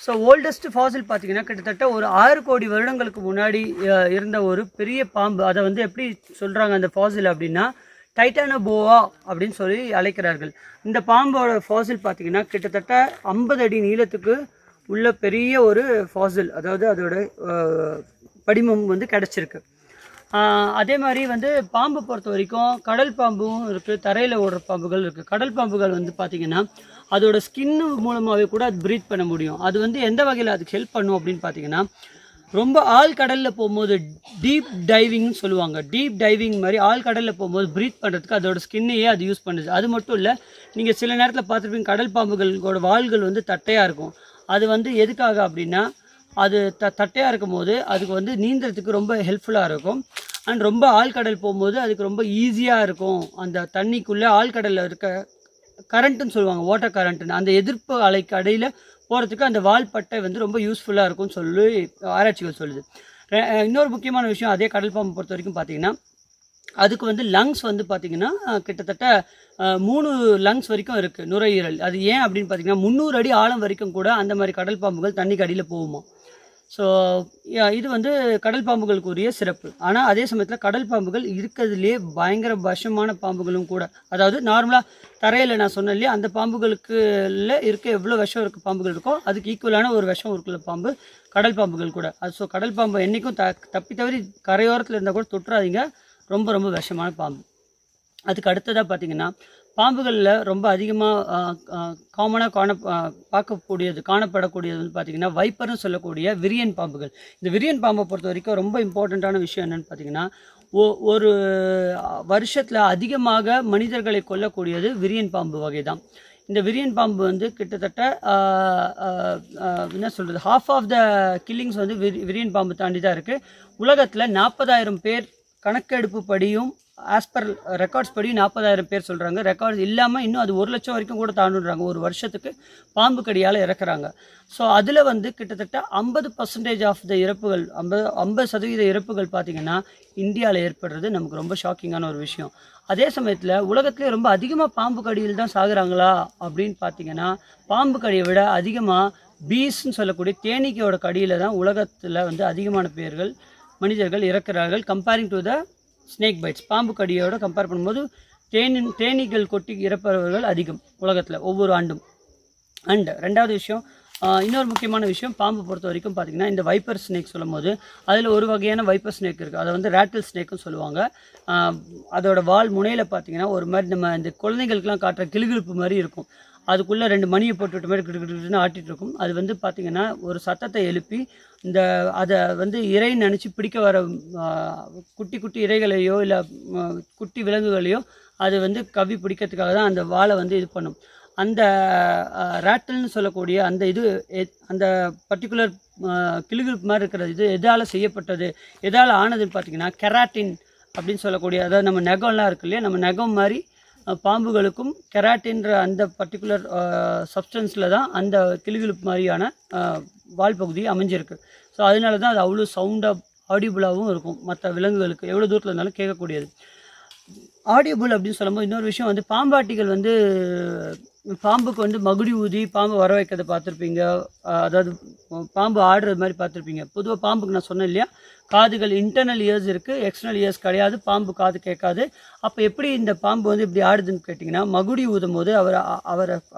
ஸோ ஓல்டஸ்ட் ஃபாசில் பார்த்தீங்கன்னா கிட்டத்தட்ட ஒரு 6 கோடி வருடங்களுக்கு முன்னாடி இருந்த ஒரு பெரிய பாம்பு. அதை வந்து எப்படி சொல்கிறாங்க அந்த ஃபாசில் அப்படின்னா டைட்டானோபோவா அப்படின்னு சொல்லி அழைக்கிறார்கள். இந்த பாம்போட ஃபாசில் பார்த்தீங்கன்னா கிட்டத்தட்ட 50 அடி நீளத்துக்கு உள்ள பெரிய ஒரு ஃபாசில், அதாவது அதோட படிமம் வந்து கிடச்சிருக்கு. அதே மாதிரி வந்து பாம்பு பொறுத்த வரைக்கும் கடல் பாம்பும் இருக்குது, தரையில் ஓடுற பாம்புகள் இருக்குது. கடல் பாம்புகள் வந்து பார்த்திங்கன்னா அதோட ஸ்கின்னு மூலமாகவே கூட அது ப்ரீத் பண்ண முடியும். அது வந்து எந்த வகையில் அதுக்கு ஹெல்ப் பண்ணும் அப்படின்னு பார்த்தீங்கன்னா ரொம்ப ஆழ்கடலில் போகும்போது டீப் டைவிங்னு சொல்லுவாங்க. டீப் டைவிங் மாதிரி ஆழ்கடலில் போகும்போது ப்ரீத் பண்ணுறதுக்கு அதோட ஸ்கின்னையே அது யூஸ் பண்ணுது. அது மட்டும் இல்லை, நீங்கள் சில நேரத்தில் பார்த்துருப்பீங்க கடல் பாம்புகளோட வால்கள் வந்து தட்டையாக இருக்கும். அது வந்து எதுக்காக அப்படின்னா அது தட்டையாக இருக்கும் போது அதுக்கு வந்து நீந்துறதுக்கு ரொம்ப ஹெல்ப்ஃபுல்லாக இருக்கும். அண்ட் ரொம்ப ஆழ்கடல் போகும்போது அதுக்கு ரொம்ப ஈஸியாக இருக்கும். அந்த தண்ணிக்குள்ளே ஆழ்கடலில் இருக்க கரண்ட்டுன்னு சொல்லுவாங்க, வாட்டர் கரண்ட்டுன்னு, அந்த எதிர்ப்பு அலைக்கு அடையில் போகிறதுக்கு அந்த வால்பட்டை வந்து ரொம்ப யூஸ்ஃபுல்லாக இருக்கும்னு சொல்லி ஆராய்ச்சிகள் சொல்லுது. இன்னொரு முக்கியமான விஷயம், அதே கடல் பாம்பு பொறுத்த வரைக்கும் பார்த்திங்கன்னா அதுக்கு வந்து லங்ஸ் வந்து பார்த்திங்கன்னா கிட்டத்தட்ட 3 லங்ஸ் வரைக்கும் இருக்குது, நுரையீரல். அது ஏன் அப்படின்னு பார்த்திங்கன்னா 300 அடி ஆழம் வரைக்கும் கூட அந்த மாதிரி கடல் பாம்புகள் தண்ணிக்கு அடியில் போகுமா. ஸோ இது வந்து கடல் பாம்புகளுக்குரிய சிறப்பு. ஆனால் அதே சமயத்தில் கடல் பாம்புகள் இருக்கிறதுலே பயங்கர விஷமான பாம்புகளும் கூட. அதாவது நார்மலாக தரையில் நான் சொன்னேன் இல்லையா, அந்த பாம்புகளுக்குள்ள இருக்க எவ்வளோ விஷம் இருக்க பாம்புகள் இருக்கோ அதுக்கு ஈக்குவலான ஒரு விஷம் இருக்கிற பாம்பு கடல் பாம்புகள் கூட. அது ஸோ கடல் பாம்பு என்றைக்கும் தப்பி தவறி கரையோரத்தில் இருந்தால் கூட தொட்டுறாதீங்க, ரொம்ப ரொம்ப விஷமான பாம்பு. அதுக்கு அடுத்ததாக பார்த்திங்கன்னா பாம்புகளில் ரொம்ப அதிகமாக காமனாக காணப்படக்கூடியது வந்து பார்த்திங்கன்னா வைப்பர்னு சொல்லக்கூடிய விரியன் பாம்புகள். இந்த விரியன் பாம்பை பொறுத்த வரைக்கும் ரொம்ப இம்பார்ட்டண்ட்டான விஷயம் என்னென்னு பார்த்திங்கன்னா ஒரு வருஷத்தில் அதிகமாக மனிதர்களை கொல்லக்கூடியது விரியன் பாம்பு வகை தான். இந்த விரியன் பாம்பு வந்து கிட்டத்தட்ட என்ன சொல்கிறது, ஹாஃப் ஆஃப் த கில்லிங்ஸ் வந்து விரியன் பாம்பு தாண்டி தான் இருக்குது. உலகத்தில் 40,000 பேர் கணக்கெடுப்பு படியும் ஆஸ்பர் ரெக்கார்ட்ஸ் படி 40,000 பேர் சொல்கிறாங்க. ரெக்கார்ட்ஸ் இல்லாமல் இன்னும் அது 1 லட்சம் வரைக்கும் கூட தாண்டுறாங்க ஒரு வருஷத்துக்கு பாம்பு கடியால் இறக்குறாங்க. ஸோ அதில் வந்து கிட்டத்தட்ட 50% ஆஃப் த இறப்புகள், 50% இறப்புகள் பார்த்திங்கன்னா இந்தியாவில் ஏற்படுறது நமக்கு ரொம்ப ஷாக்கிங்கான ஒரு விஷயம். அதே சமயத்தில் உலகத்திலே ரொம்ப அதிகமாக பாம்பு கடியில் தான் சாகுறாங்களா அப்படின்னு பார்த்திங்கன்னா பாம்பு கடியை விட அதிகமாக பீஸ்ன்னு சொல்லக்கூடிய தேனீக்கையோட கடியில் தான் உலகத்தில் வந்து அதிகமான பேர்கள் மனிதர்கள் இறக்கிறார்கள். Comparing to the snake bites, பாம்பு கடியோட கம்பேர் பண்ணும்போது தேனீகள் கொட்டி இறப்பவர்கள் அதிகம் உலகத்தில் ஒவ்வொரு ஆண்டும். அண்ட் ரெண்டாவது விஷயம், இன்னொரு முக்கியமான விஷயம், பாம்பு பொறுத்த வரைக்கும் பார்த்திங்கன்னா இந்த வைப்பர் ஸ்னேக் சொல்லும் போது அதில் ஒரு வகையான வைப்பர் ஸ்னேக் இருக்குது, அதை வந்து ரேட்டில் ஸ்னேக்குன்னு சொல்லுவாங்க. அதோட வால் முனையில் பார்த்திங்கன்னா ஒரு மாதிரி நம்ம இந்த குழந்தைகளுக்கெலாம் காட்டுற கிளுகிழுப்பு மாதிரி இருக்கும். அதுக்குள்ளே 2 மணியை போட்டுவிட்ட மாதிரி கிட்டுன்னு ஆட்டிகிட்டு இருக்கும். அது வந்து பார்த்திங்கன்னா ஒரு சத்தத்தை எழுப்பி அதை வந்து இறைன்னு நினச்சி பிடிக்க வர குட்டி குட்டி இறைகளையோ இல்லை குட்டி விலங்குகளையோ அது வந்து கவ்வி பிடிக்கிறதுக்காக தான் அந்த வாலை வந்து இது பண்ணும். அந்த ரேட்டில்னு சொல்லக்கூடிய அந்த இது அந்த பர்டிகுலர் கிளுகிழுப்பு மாதிரி இருக்கிறது இது எதால் செய்யப்பட்டது, எதால் ஆனதுன்னு பார்த்திங்கன்னா கெராட்டின் அப்படின்னு சொல்லக்கூடிய, அதாவது நம்ம நெகம்லாம் இருக்கு இல்லையா, நம்ம நெகம் மாதிரி பாம்புகளுக்கும் கெராட்டின்ற அந்த பர்டிகுலர் சப்ஸ்டன்ஸில் தான் அந்த கிளுகிழுப்பு மாதிரியான வால் பகுதி அமைஞ்சிருக்கு. ஸோ அதனால தான் அது அவ்வளோ சவுண்டாக ஆடியபுளாகவும் இருக்கும், மற்ற விலங்குகளுக்கு எவ்வளோ தூரத்தில் இருந்தாலும் கேட்கக்கூடியது. ஆடியபுள் அப்படின்னு சொல்லும்போது இன்னொரு விஷயம் வந்து பாம்பாட்டிகள் வந்து பாம்புக்கு வந்து மகுடி ஊதி பாம்பு வர வைக்கிறத பார்த்துருப்பீங்க, அதாவது பாம்பு ஆடுறது மாதிரி பார்த்துருப்பீங்க. பொதுவாக பாம்புக்கு நான் சொன்னேன் இல்லையா, காதுகள் இன்டர்னல் இயர்ஸ் இருக்குது, எக்ஸ்டர்னல் இயர்ஸ் கிடையாது, பாம்பு காது கேட்காது. அப்போ எப்படி இந்த பாம்பு வந்து இப்படி ஆடுதுன்னு கேட்டிங்கன்னா, மகுடி ஊதும் போது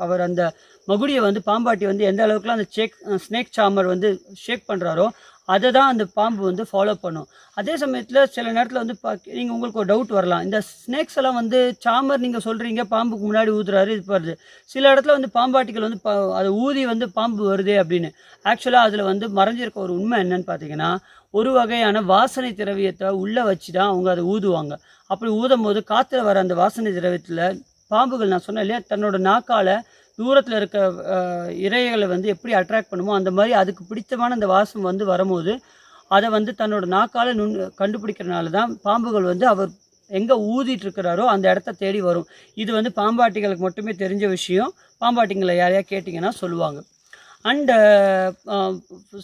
அவர் அந்த மகுடியை வந்து பாம்பாட்டி வந்து எந்த அளவுக்குலாம் அந்த ஸ்னேக் சாமர் வந்து ஷேக் பண்ணுறாரோ அதை தான் அந்த பாம்பு வந்து ஃபாலோ பண்ணும். அதே சமயத்தில் சில நேரத்தில் வந்து நீங்கள் உங்களுக்கு ஒரு டவுட் வரலாம், இந்த ஸ்னேக்ஸ் எல்லாம் வந்து சாமர் நீங்கள் சொல்கிறீங்க பாம்புக்கு முன்னாடி ஊதுறாரு இது வருது, சில இடத்துல வந்து பாம்பாட்டிகள் வந்து அதை ஊதி வந்து பாம்பு வருதே அப்படின்னு. ஆக்சுவலாக அதில் வந்து மறைஞ்சிருக்க ஒரு உண்மை என்னன்னு பார்த்தீங்கன்னா, ஒரு வகையான வாசனை திரவியத்தை உள்ளே வச்சு தான் அவங்க அதை ஊதுவாங்க. அப்படி ஊதும் போது காற்றுல வர அந்த வாசனை திரவியத்தில் பாம்புகள், நான் சொன்னேன் இல்லையா, தன்னோட நாக்கால் தூரத்தில் இருக்க இரைகளை வந்து எப்படி அட்ராக்ட் பண்ணுமோ அந்த மாதிரி அதுக்கு பிடித்தமான அந்த வாசம் வந்து வரும்போது அதை வந்து தன்னோட நாக்கால் கண்டுபிடிக்கிறனால தான் பாம்புகள் வந்து அவர் எங்கே ஊதிட்டு இருக்கிறாரோ அந்த இடத்த தேடி வரும். இது வந்து பாம்பாட்டிகளுக்கு மட்டுமே தெரிஞ்ச விஷயம். பாம்பாட்டிங்களை யாரையா கேட்டிங்கன்னா சொல்லுவாங்க. அண்டு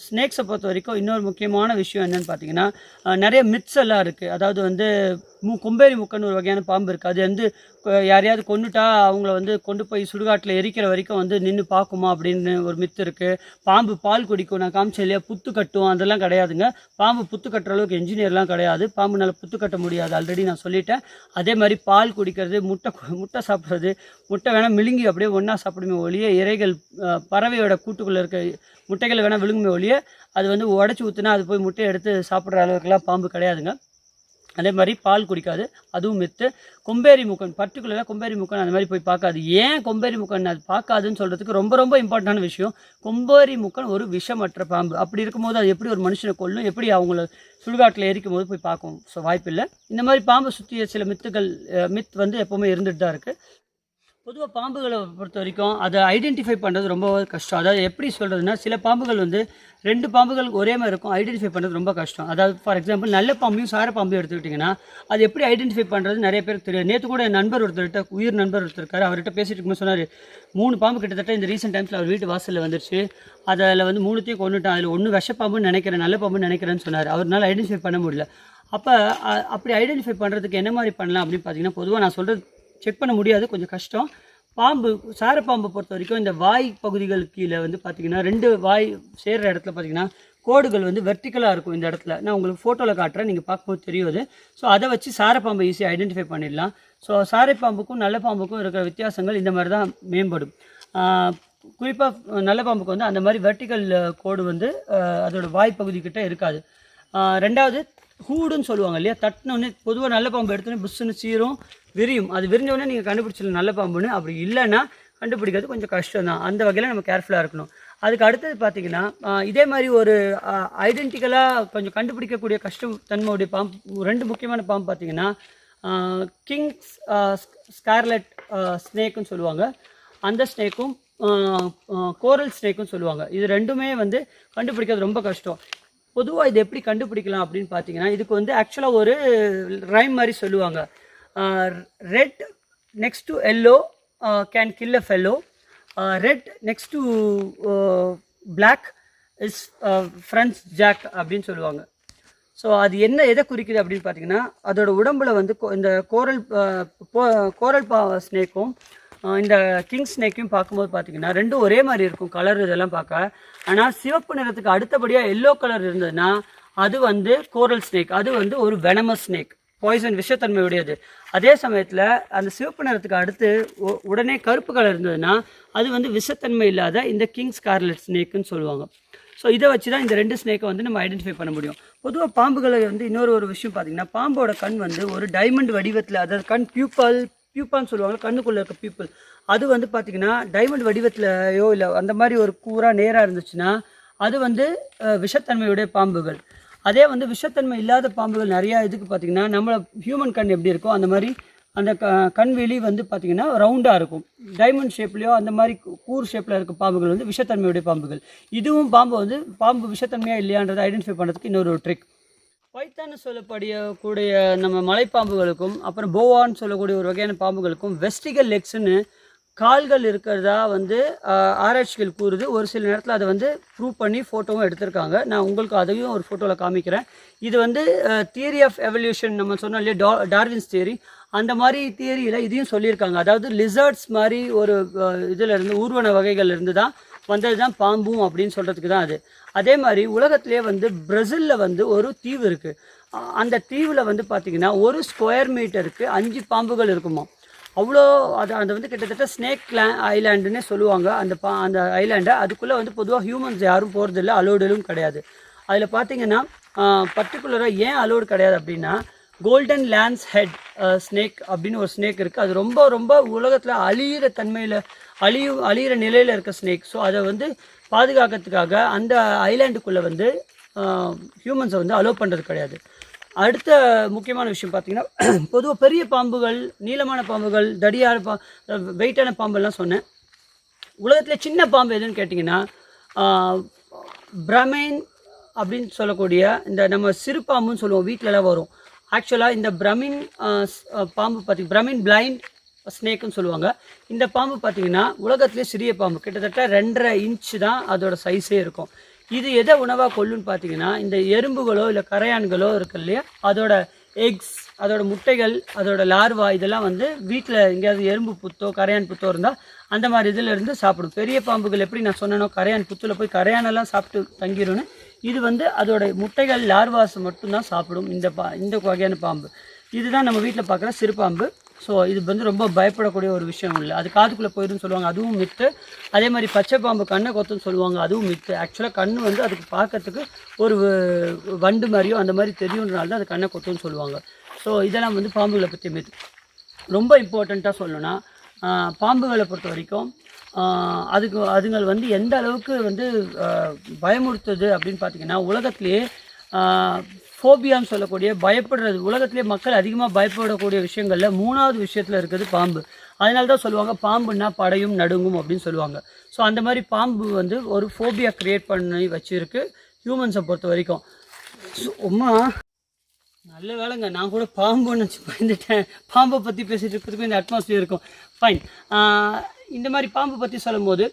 ஸ்னேக்ஸை பொறுத்த வரைக்கும் இன்னொரு முக்கியமான விஷயம் என்னென்னு பார்த்தீங்கன்னா, நிறைய மித்ஸ் எல்லாம் இருக்குது. அதாவது வந்து கொம்பேரி முக்கன்னு ஒரு வகையான பாம்பு இருக்குது. அது வந்து யாரையாவது கொண்டுட்டா அவங்கள வந்து கொண்டு போய் சுடுகாட்டில் எரிக்கிற வரைக்கும் வந்து நின்று பார்க்குமா அப்படின்னு ஒரு மித்து இருக்குது. பாம்பு பால் குடிக்கும், நான் காமிச்சேன் இல்லையா, புத்து கட்டும், அதெல்லாம் கிடையாதுங்க. பாம்பு புத்து கட்டுற அளவுக்கு என்ஜினியர்லாம் கிடையாது. பாம்புனால புத்து கட்ட முடியாது, ஆல்ரெடி நான் சொல்லிட்டேன். அதே மாதிரி பால் குடிக்கிறது, முட்டை சாப்பிட்றது, முட்டை வேணால் மிழுங்கி அப்படியே ஒன்றா சாப்பிடுமே ஒழிய, இறைகள் பறவையோட கூட்டுக்குள்ளே இருக்க முட்டைகளை வேணால் விழுங்குமே ஒழிய அது வந்து உடச்சி ஊற்றுனா அது போய் முட்டையை எடுத்து சாப்பிட்ற அளவுக்குலாம் பாம்பு கிடையாதுங்க. அதே மாதிரி பால் குடிக்காது, அதுவும் மித்து. கொம்பேரி முக்கன், பர்டிகுலராக கொம்பேரி முக்கன் அந்த மாதிரி போய் பார்க்காது. ஏன் கொம்பேரி முக்கன் அது பார்க்காதுன்னு சொல்கிறதுக்கு ரொம்ப ரொம்ப இம்பார்ட்டண்டான விஷயம், கொம்பேரி முக்கன் ஒரு விஷமற்ற பாம்பு. அப்படி இருக்கும்போது அது எப்படி ஒரு மனுஷனை கொல்லும், எப்படி அவங்கள சுடுகாட்டில் எரிக்கும் போது போய் பார்க்கும்? ஸோ வாய்ப்பில்லை. இந்த மாதிரி பாம்பை சுற்றிய சில மித் வந்து எப்போவுமே இருந்துகிட்டு தான் இருக்குது. பொதுவாக பாம்புகளை பொறுத்த வரைக்கும் அதை ஐடென்டிஃபை பண்ணுறது ரொம்ப கஷ்டம். அதாவது எப்படி சொல்கிறதுனா, சில பாம்புகள் வந்து 2 பாம்புகள் ஒரே மாதிரி இருக்கும், ஐடென்டிஃபை பண்ணுறது ரொம்ப கஷ்டம். அதாவது ஃபார் எக்ஸாம்பிள் நல்ல பாம்பையும் சார பாம்பையும் எடுத்துக்கிட்டிங்கன்னா அது எப்படி ஐடென்டிஃபை பண்ணுறது நிறைய பேருக்கு தெரியாது. நேற்று கூட என் நண்பர் ஒருத்தர்கிட்ட, உயிர் நண்பர் ஒருத்தர் இருக்கார், அவர்கிட்ட பேசிட்டு இருக்கும்போது சொன்னார், 3 பாம்பு கிட்டத்தட்ட இந்த ரீசெண்ட் டைம்ஸில் அவர் வீட்டு வாசலில் வந்துருச்சு, அதில் வந்து 3த்தையும் கொண்டுட்டான், அதில் 1 விஷப்பாம்புன்னு நினைக்கிறேன், நல்ல பாம்புன்னு நினைக்கிறேன்னு சொன்னார். அவரால் ஐடென்டிஃபை பண்ண முடியல. அப்போ அப்படி ஐடென்டிஃபை பண்ணுறதுக்கு என்ன மாதிரி பண்ணலாம் அப்படின்னு பார்த்தீங்கன்னா, பொதுவாக நான் சொல்கிறது செக் பண்ண முடியாது, கொஞ்சம் கஷ்டம். பாம்பு, சாரப்பாம்பை பொறுத்த வரைக்கும் இந்த வாய் பகுதிகளுக்கு கீழே வந்து பார்த்திங்கன்னா 2 வாய் சேர்கிற இடத்துல பார்த்திங்கன்னா கோடுகள் வந்து வெர்டிக்கலாக இருக்கும். இந்த இடத்துல நான் உங்களுக்கு ஃபோட்டோவில் காட்டுறேன், நீங்கள் பார்க்கும்போது தெரியுது. ஸோ அதை வச்சு சாரப்பாம்பை ஈஸியாக ஐடென்டிஃபை பண்ணிடலாம். ஸோ சாரைப்பாம்புக்கும் நல்ல பாம்புக்கும் இருக்கிற வித்தியாசங்கள் இந்த மாதிரி தான் மேம்படும். குறிப்பாக நல்ல பாம்புக்கு வந்து அந்த மாதிரி வெர்டிக்கல் கோடு வந்து அதோட வாய் பகுதிக்கிட்ட இருக்காது. ரெண்டாவது ஹூடுன்னு சொல்லுவாங்க இல்லையா, தட்டினோடனே பொதுவாக நல்ல பாம்பு எடுத்தோன்னே புஷ்ஷுன்னு சீரும் விரியும். அது விரிஞ்சோடனே நீங்கள் கண்டுபிடிச்சிடலாம் நல்ல பாம்புன்னு. அப்படி இல்லைன்னா கண்டுபிடிக்கிறது கொஞ்சம் கஷ்டம் தான். அந்த வகையில் நம்ம கேர்ஃபுல்லாக இருக்கணும். அதுக்கு அடுத்தது பார்த்திங்கன்னா, இதே மாதிரி ஒரு ஐடென்டிக்கலாக கொஞ்சம் கண்டுபிடிக்கக்கூடிய தன்மையுடைய பாம்பு, 2 முக்கியமான பாம்பு பார்த்திங்கன்னா கிங் ஸ்கார்லெட் ஸ்னேக்குன்னு சொல்லுவாங்க, அந்த ஸ்னேக்கும் கோரல் ஸ்னேக்கும் சொல்லுவாங்க. இது 2மே வந்து கண்டுபிடிக்கிறது ரொம்ப கஷ்டம். பொதுவாக இது எப்படி கண்டுபிடிக்கலாம் அப்படின்னு பார்த்தீங்கன்னா, இதுக்கு வந்து ஆக்சுவலாக ஒரு ரைம் மாதிரி சொல்லுவாங்க. Red next to yellow can kill a fellow, red next to black is friends jack அப்படின்னு சொல்லுவாங்க. ஸோ அது எதை குறிக்குது அப்படின்னு பார்த்தீங்கன்னா, அதோட உடம்புல வந்து இந்த கோரல் ஸ்னேக்கும் இந்த கிங் ஸ்னேக்கையும் பார்க்கும்போது பார்த்திங்கன்னா 2 ஒரே மாதிரி இருக்கும் கலர் இதெல்லாம் பார்க்க. ஆனால் சிவப்பு நிறத்துக்கு அடுத்தபடியாக எல்லோ கலர் இருந்ததுன்னா அது வந்து கோரல் ஸ்னேக், அது வந்து ஒரு வெனமஸ் ஸ்னேக், பாய்சன் விஷத்தன்மை உடையது. அதே சமயத்தில் அந்த சிவப்பு நிறத்துக்கு அடுத்து உடனே கருப்பு கலர் இருந்ததுன்னா அது வந்து விஷத்தன்மை இல்லாத இந்த கிங் ஸ்கார்லெட் ஸ்னேக்குன்னு சொல்லுவாங்க. ஸோ இதை வச்சு தான் இந்த 2 ஸ்னேக்கை வந்து நம்ம ஐடென்டிஃபை பண்ண முடியும். பொதுவாக பாம்புகளை வந்து ஒரு விஷயம் பார்த்திங்கன்னா, பாம்போட கண் வந்து ஒரு டைமண்ட் வடிவத்தில், அதாவது கண் பியூப்பான்னு சொல்லுவாங்க, கண்ணுக்குள்ளே இருக்க பியூப்பிள், அது வந்து பார்த்திங்கன்னா டைமண்ட் வடிவத்திலையோ இல்லை அந்த மாதிரி ஒரு கூராக நேராக இருந்துச்சுன்னா அது வந்து விஷத்தன்மையுடைய பாம்புகள். அதே வந்து விஷத்தன்மை இல்லாத பாம்புகள் நிறையா இதுக்கு பார்த்திங்கன்னா, நம்மளை ஹியூமன் கண் எப்படி இருக்கோ அந்த மாதிரி அந்த கண்வெளி வந்து பார்த்திங்கன்னா ரவுண்டாக இருக்கும். டைமண்ட் ஷேப்லேயோ அந்த மாதிரி கூர் ஷேப்பில் இருக்க பாம்புகள் வந்து விஷத்தன்மையுடைய பாம்புகள். இதுவும் பாம்பு விஷத்தன்மையாக இல்லையான்றதை ஐடென்டிஃபை பண்ணுறதுக்கு இன்னொரு ட்ரிக். பைத்தான்னு சொல்லக்கூடிய நம்ம மலைப்பாம்புகளுக்கும் அப்புறம் போவான்னு சொல்லக்கூடிய ஒரு வகையான பாம்புகளுக்கும் வெஸ்டிகல் லெக்ஸ்ன்னு கால்கள் இருக்கிறதா வந்து ஆராய்ச்சிகள் கூறுது. ஒரு சில நேரத்தில் அதை வந்து ப்ரூவ் பண்ணி ஃபோட்டோவும் எடுத்திருக்காங்க. நான் உங்களுக்கு அதையும் ஒரு ஃபோட்டோவில் காமிக்கிறேன். இது வந்து தியரி ஆஃப் எவல்யூஷன், நம்ம சொன்னோம் இல்லையா, டார்வின்ஸ் தியரி, அந்த மாதிரி தியரியில் இதையும் சொல்லியிருக்காங்க. அதாவது லிசர்ட்ஸ் மாதிரி ஒரு இதில் இருந்து ஊர்வன வகைகள் இருந்து தான் வந்தது தான் பாம்பும் அப்படின்னு சொல்கிறதுக்கு தான் அது. அதே மாதிரி உலகத்திலே வந்து பிரேசிலில் வந்து ஒரு தீவு இருக்குது. அந்த தீவில் வந்து பார்த்திங்கன்னா 1 ஸ்கொயர் மீட்டருக்கு 5 பாம்புகள் இருக்குமா. அவ்வளோ அது வந்து கிட்டத்தட்ட ஸ்னேக் ஐலாண்டுன்னே சொல்லுவாங்க அந்த ஐலாண்டை. அதுக்குள்ளே வந்து பொதுவாக ஹியூமன்ஸ் யாரும் போகிறதில்ல, அலோடும் கிடையாது. அதில் பார்த்திங்கன்னா பர்டிகுலராக ஏன் அலோடு கிடையாது அப்படின்னா, கோல்டன் லான்ஸ் ஹெட் ஸ்னேக் அப்படின்னு ஒரு ஸ்னேக் இருக்குது. அது ரொம்ப ரொம்ப உலகத்தில் அழியிற நிலையில் இருக்க ஸ்னேக். ஸோ அதை வந்து பாதுகாக்கிறதுக்காக அந்த ஐலாண்டுக்குள்ளே வந்து ஹியூமன்ஸை வந்து அலோவ் பண்ணுறது கிடையாது. அடுத்த முக்கியமான விஷயம் பார்த்திங்கன்னா, பொதுவாக பெரிய பாம்புகள், நீளமான பாம்புகள், தடியான வெயிட்டான பாம்பெல்லாம் சொன்னேன். உலகத்தில் சின்ன பாம்பு எதுன்னு கேட்டிங்கன்னா பிரமைன் அப்படின்னு சொல்லக்கூடிய இந்த நம்ம சிறு பாம்புன்னு சொல்லுவோம், வீட்டிலலாம் வரும். ஆக்சுவலாக இந்த பிரமின் பாம்பு பிரமின் பிளைண்ட் ஸ்னேக்குன்னு சொல்லுவாங்க. இந்த பாம்பு பார்த்திங்கன்னா உலகத்திலே சிறிய பாம்பு, கிட்டத்தட்ட 2.5 இன்ச்சு தான் அதோட சைஸே இருக்கும். இது எதை உணவாக கொல்லுன்னு பார்த்தீங்கன்னா, இந்த எறும்புகளோ இல்லை கரையான்களோ இருக்கு இல்லையா, அதோட எக்ஸ், அதோட முட்டைகள், அதோட லார்வா, இதெல்லாம் வந்து வீட்டில் எங்கேயாவது எறும்பு புத்தோ கரையான் புத்தோ இருந்தால் அந்த மாதிரி இதில் இருந்து சாப்பிடும். பெரிய பாம்புகள் எப்படி நான் சொன்னேனோ கரையான் புத்தில் போய் கரையானெல்லாம் சாப்பிட்டு தங்கிடும்னு, இது வந்து அதோட முட்டைகள் லார்வாஸ் மட்டும்தான் சாப்பிடும். இந்த வகையான பாம்பு இதுதான் நம்ம வீட்டில் பார்க்குற சிறு பாம்பு. ஸோ இது வந்து ரொம்ப பயப்படக்கூடிய ஒரு விஷயம் இல்லை. அது காதுக்குள்ளே போயிடும்னு சொல்லுவாங்க, அதுவும் மித்து. அதே மாதிரி பச்சை பாம்பு கண்ணை கொத்துன்னு சொல்லுவாங்க, அதுவும் மித்து. ஆக்சுவலாக கண் வந்து அதுக்கு பார்க்கறதுக்கு ஒரு வண்டு மாதிரியோ அந்த மாதிரி தெரியுன்றனால தான் அது கண்ணை கொத்துன்னு சொல்லுவாங்க. ஸோ இதெல்லாம் வந்து பாம்புகளை பற்றி மித்து. ரொம்ப இம்பார்ட்டண்ட்டாக சொல்லணும்னா, பாம்புகளை பொறுத்த வரைக்கும் அதுங்கள் வந்து எந்த அளவுக்கு வந்து பயமுறுத்துது அப்படின்னு பார்த்திங்கன்னா, உலகத்திலேயே ஃபோபியான்னு சொல்லக்கூடிய பயப்படுறது, உலகத்திலே மக்கள் அதிகமாக பயப்படக்கூடிய விஷயங்களில் 3வது விஷயத்தில் இருக்குது பாம்பு. அதனால தான் சொல்லுவாங்க பாம்புன்னா படையும் நடுங்கும் அப்படின்னு சொல்லுவாங்க. ஸோ அந்த மாதிரி பாம்பு வந்து ஒரு ஃபோபியா க்ரியேட் பண்ணி வச்சுருக்கு ஹியூமன்ஸை பொறுத்த வரைக்கும். சும்மா நல்ல வேலைங்க, நான் கூட பாம்புன்னு வச்சு பயந்துட்டேன். பாம்பை பற்றி பேசிகிட்டு இருக்கிறதுக்கு இந்த அட்மாஸ்பியர் இருக்கும். ஃபைன். இந்த மாதிரி பாம்பு பற்றி சொல்லும் போது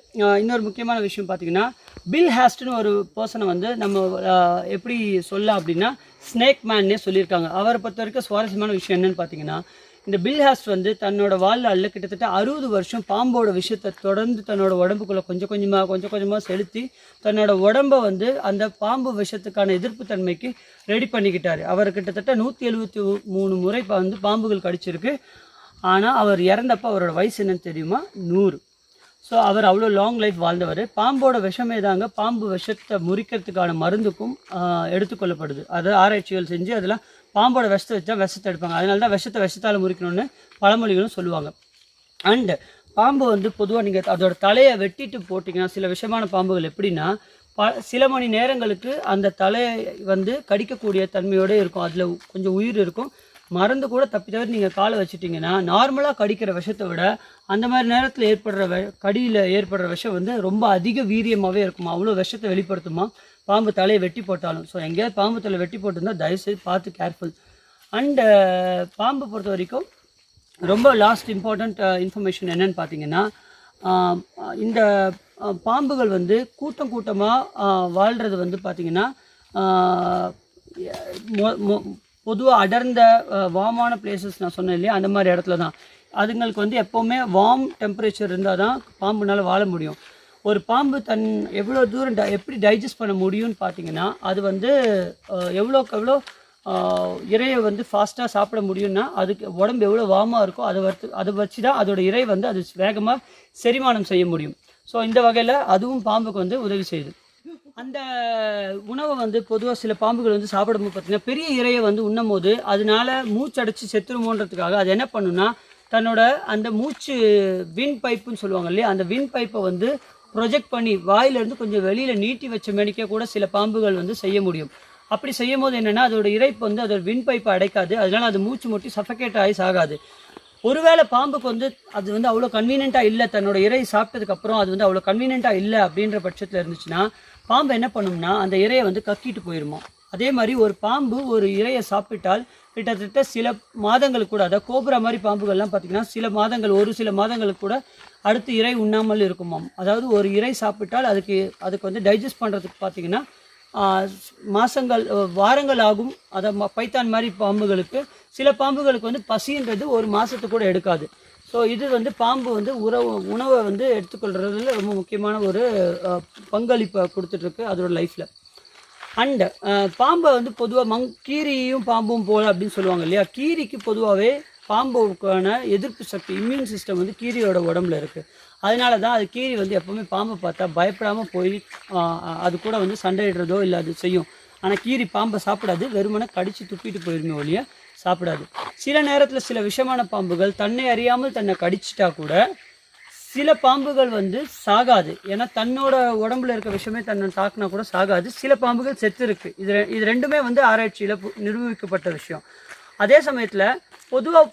இன்னொரு முக்கியமான விஷயம் பார்த்திங்கன்னா, பில் ஹாஸ்ட்னு ஒரு பர்சனை வந்து நம்ம எப்படி சொல்லலாம் அப்படின்னா ஸ்னேக் மேன்னே சொல்லியிருக்காங்க. அவரை பொறுத்த வரைக்கும் சுவாரஸ்யமான விஷயம் என்னென்னு பார்த்தீங்கன்னா, இந்த பில் ஹாஸ்ட் வந்து தன்னோட வாழ்நாளில் கிட்டத்தட்ட 60 வருஷம் பாம்போட விஷயத்தை தொடர்ந்து தன்னோட உடம்புக்குள்ளே கொஞ்சம் கொஞ்சமாக செலுத்தி தன்னோட உடம்பை வந்து அந்த பாம்பு விஷயத்துக்கான எதிர்ப்பு தன்மைக்கு ரெடி பண்ணிக்கிட்டார். அவர் கிட்டத்தட்ட 173 முறை வந்து பாம்புகள் கடிச்சிருக்கு. ஆனால் அவர் இறந்தப்போ அவரோட வயசு என்னன்னு தெரியுமா? 100. ஸோ அவர் அவ்வளோ லாங் லைஃப் வாழ்ந்தவர். பாம்போட விஷமே தாங்க பாம்பு விஷத்தை முறிக்கிறதுக்கான மருந்துக்கும் எடுத்துக்கொள்ளப்படுது. அதை ஆராய்ச்சிகள் செஞ்சு அதெல்லாம் பாம்போட விஷத்தை வச்சா விஷத்தை எடுப்பாங்க. அதனால தான் விஷத்தால் முறிக்கணும்னு பழமொழிகளும் சொல்லுவாங்க. அண்டு பாம்பு வந்து பொதுவாக நீங்கள் அதோட தலையை வெட்டிட்டு போட்டிங்கன்னா, சில விஷமான பாம்புகள் எப்படின்னா சில மணி நேரங்களுக்கு அந்த தலையை வந்து கடிக்கக்கூடிய தன்மையோடு இருக்கும். அதில் கொஞ்சம் உயிர் இருக்கும். மறந்து கூட தப்பி தவிர நீங்கள் காலை வச்சுட்டிங்கன்னா நார்மலாக கடிக்கிற விஷத்தை விட அந்த மாதிரி நேரத்தில் கடியில் ஏற்படுற விஷம் வந்து ரொம்ப அதிக வீரியமாகவே இருக்குமா. அவ்வளோ விஷத்தை வெளிப்படுத்துமா பாம்பு தலையை வெட்டி போட்டாலும். ஸோ எங்கேயாவது பாம்பு தலை வெட்டி போட்டிருந்தால் தயவுசெய்து பார்த்து கேர்ஃபுல். அண்டு பாம்பு பொறுத்த வரைக்கும் ரொம்ப லாஸ்ட் இம்பார்ட்டண்ட் இன்ஃபர்மேஷன் என்னென்னு பார்த்தீங்கன்னா, இந்த பாம்புகள் வந்து கூட்டமாக வாழ்கிறது வந்து பார்த்திங்கன்னா பொதுவாக அடர்ந்த வார்மான பிளேசஸ் நான் சொன்னேன் இல்லையா, அந்த மாதிரி இடத்துல தான் அதுங்களுக்கு வந்து எப்போவுமே வார்ம் டெம்பரேச்சர் இருந்தால் தான் பாம்புனால் வாழ முடியும். ஒரு பாம்பு எவ்வளோ தூரம் எப்படி டைஜஸ்ட் பண்ண முடியும்னு பார்த்தீங்கன்னா, அது வந்து எவ்வளோக்கு எவ்வளோ இரையை வந்து ஃபாஸ்ட்டாக சாப்பிட முடியும்னா, அதுக்கு உடம்பு எவ்வளோ வார்மாக இருக்கோ அதை வச்சு தான் அதோட இரை வந்து அது வேகமாக செரிமானம் செய்ய முடியும். ஸோ இந்த வகையில் அதுவும் பாம்புக்கு வந்து உதவி செய்யுது. அந்த உணவை வந்து பொதுவாக சில பாம்புகள் வந்து சாப்பிடும்போது பார்த்திங்கன்னா, பெரிய இரையை வந்து உண்ணும் போது அதனால மூச்சடைச்சி செத்துருமோன்றதுக்காக அது என்ன பண்ணுன்னா, தன்னோட அந்த மூச்சு வின் பைப்புன்னு சொல்லுவாங்க இல்லையா, அந்த வின் பைப்பை வந்து ப்ரொஜெக்ட் பண்ணி வாயிலேருந்து கொஞ்சம் வெளியில் நீட்டி வச்ச மேனிக்க கூட சில பாம்புகள் வந்து செய்ய முடியும். அப்படி செய்யும் போது என்னென்னா, அதோட இரைப்பு வந்து அதோட வின் பைப்பை அடைக்காது. அதனால் அது மூச்சு முட்டி சஃபகேட் ஆகி சாகாது. ஒருவேளை பாம்புக்கு வந்து அது வந்து அவ்வளோ கன்வீனியண்ட்டாக இல்லை, தன்னோட இறை சாப்பிட்டதுக்கப்புறம் அது வந்து அவ்வளோ கன்வீனியண்ட்டாக இல்லை அப்படின்ற பட்சத்தில் இருந்துச்சுன்னா, பாம்பு என்ன பண்ணும்னா அந்த இரையை வந்து கக்கிட்டு போயிடுமா. அதே மாதிரி ஒரு பாம்பு ஒரு இரையை சாப்பிட்டால் கிட்டத்தட்ட சில மாதங்களுக்கு கூட, அதாவது கோபுரா மாதிரி பாம்புகள்லாம் பார்த்திங்கன்னா ஒரு சில மாதங்களுக்கு கூட அடுத்து இரை உண்ணாமல் இருக்குமாம். அதாவது ஒரு இரை சாப்பிட்டால் அதுக்கு வந்து டைஜஸ்ட் பண்ணுறதுக்கு பார்த்திங்கன்னா வாரங்கள் ஆகும். அதை பைத்தான் மாதிரி பாம்புகளுக்கு, சில பாம்புகளுக்கு வந்து பசின்றது ஒரு மாதத்துக்கு கூட எடுக்காது. ஸோ இது வந்து பாம்பு வந்து உணவை வந்து எடுத்துக்கொள்கிறதுல ரொம்ப முக்கியமான ஒரு பங்களிப்பை கொடுத்துட்ருக்கு அதோட லைஃப்பில். அண்டு பாம்பை வந்து பொதுவாக கீரியும் பாம்பும் போல் அப்படின்னு சொல்லுவாங்க இல்லையா. கீரிக்கு பொதுவாகவே பாம்புக்கான எதிர்ப்பு சக்தி, இம்யூன் சிஸ்டம் வந்து கீரியோட உடம்புல இருக்குது. அதனால தான் அது கீரி வந்து எப்போவுமே பாம்பை பார்த்தா பயப்படாமல் போய் அது கூட வந்து சண்டையிடுறதோ இல்லை அது செய்யும். ஆனால் கீரி பாம்பை சாப்பிடாது, வெறுமனை கடித்து துப்பிட்டு போயிருமே ஒழிய சாப்பிடாது. சில நேரத்தில் சில விஷமான பாம்புகள் தன்னை அறியாமல் தன்னை கடிச்சிட்டா கூட சில பாம்புகள் வந்து சாகாது. ஏன்னா தன்னோட உடம்புல இருக்க விஷயமே தன்னை தாக்குனா கூட சாகாது. சில பாம்புகள் செத்து இருக்கு. இது ரெண்டுமே வந்து ஆராய்ச்சியில் நிரூபிக்கப்பட்ட விஷயம். அதே சமயத்தில் பொதுவாக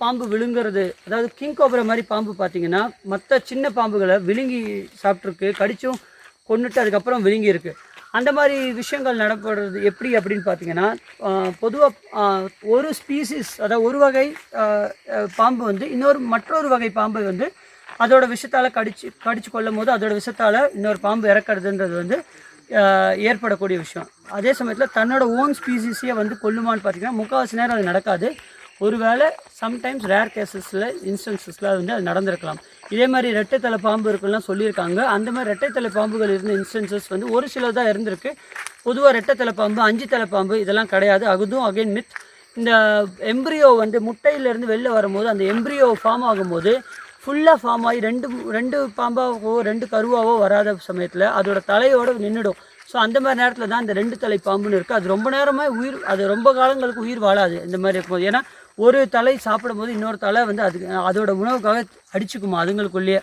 பாம்பு விழுங்குறது, அதாவது கிங் கோப்ரா மாதிரி பாம்பு பார்த்திங்கன்னா மற்ற சின்ன பாம்புகளை விழுங்கி சாப்பிட்ருக்கு, கடிச்சும் கொண்டுட்டு அதுக்கப்புறம் விழுங்கி இருக்குது. அந்த மாதிரி விஷயங்கள் நடப்படுறது எப்படி அப்படின்னு பார்த்தீங்கன்னா, பொதுவாக ஒரு ஸ்பீசிஸ், அதாவது ஒரு வகை பாம்பு வந்து மற்றொரு வகை பாம்பை வந்து அதோட விஷத்தால் கடிச்சு கொள்ளும் போது அதோட விஷத்தால் இன்னொரு பாம்பு இறக்கிறதுன்றது வந்து ஏற்படக்கூடிய விஷயம். அதே சமயத்தில் தன்னோட ஓன் ஸ்பீசிஸையே வந்து கொல்லுமான்னு பார்த்தீங்கன்னா முக்கால்வாசி நேரம் அது நடக்காது. ஒருவேளை சம்டைம்ஸ் ரேர் இன்ஸ்டன்சஸில் வந்து அது நடந்திருக்கலாம். இதே மாதிரி ரெட்டைத்தலை பாம்பு இருக்குலாம் சொல்லியிருக்காங்க. அந்த மாதிரி ரெட்டைத்தலை பாம்புகள் இருந்த இன்ஸ்டன்சஸ் வந்து ஒரு சில தான் இருந்திருக்கு. பொதுவாக ரெட்டைத்தலை பாம்பு, 5 தலை பாம்பு இதெல்லாம் கிடையாது. அதுவும் அகைன் மித். இந்த எம்ப்ரியோ வந்து முட்டையிலேருந்து வெளில வரும்போது அந்த எம்ப்ரியோ ஃபார்ம் ஆகும்போது ஃபுல்லாக ஃபார்ம் ஆகி ரெண்டு பாம்பாவோ 2 கருவாவோ வராத சமயத்தில் அதோட தலையோடு நின்றுடும். ஸோ அந்த மாதிரி நேரத்தில் தான் இந்த 2 தலை பாம்புன்னு இருக்குது. அது ரொம்ப நேரமாக அது ரொம்ப காலங்களுக்கு உயிர் வாழாது இந்த மாதிரி இருக்கும்போது. ஏன்னா ஒரு தலை சாப்பிடும்போது இன்னொரு தலை வந்து அதோட உணவுக்காக அடிச்சுக்குமா அதுங்களுக்குள்ளேயே.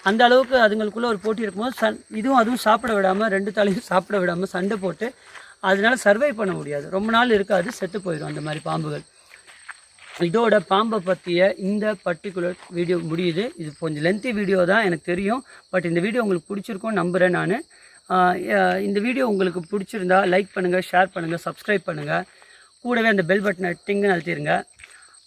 அந்த அளவுக்கு அதுங்களுக்குள்ளே ஒரு போட்டி இருக்கும்போது அதுவும் சாப்பிட விடாமல் 2 தலையும் சாப்பிட விடாமல் சண்டை போட்டு அதனால சர்வை பண்ண முடியாது, ரொம்ப நாள் இருக்காது, செத்து போயிடும் அந்த மாதிரி பாம்புகள். இதோட பாம்பை பற்றிய இந்த பர்டிகுலர் வீடியோ முடியுது. இது கொஞ்சம் லென்த்தி வீடியோ தான் எனக்கு தெரியும். பட் இந்த வீடியோ உங்களுக்கு பிடிச்சிருக்கும்னு நம்புகிறேன் நான். இந்த வீடியோ உங்களுக்கு பிடிச்சிருந்தா லைக் பண்ணுங்கள், ஷேர் பண்ணுங்கள், சப்ஸ்கிரைப் பண்ணுங்கள். கூடவே அந்த பெல் பட்டனை டிங்குன்னு அழுத்திடுங்க.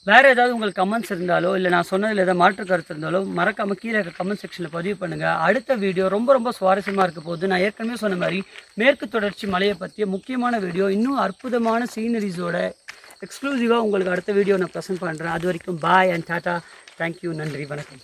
வேறு ஏதாவது உங்களுக்கு கமெண்ட்ஸ் இருந்தாலோ இல்லை நான் சொன்னதில் ஏதாவது மாற்று கருத்து இருந்தாலோ மறக்காமல் கீழே இருக்க கமெண்ட் செக்ஷனில் பதிவு பண்ணுங்கள். அடுத்த வீடியோ ரொம்ப ரொம்ப சுவாரஸ்யமாக இருக்க போகுது. நான் ஏற்கனவே சொன்ன மாதிரி மேற்கு தொடர்ச்சி மலையை பற்றிய முக்கியமான வீடியோ, இன்னும் அற்புதமான சீனரிஸோட எக்ஸ்க்ளூசிவாக உங்களுக்கு அடுத்த வீடியோ நான் ப்ரெசென்ட் பண்ணுறேன். அது வரைக்கும் பாய் அண்ட் டாட்டா. தேங்க்யூ, நன்றி, வணக்கம்.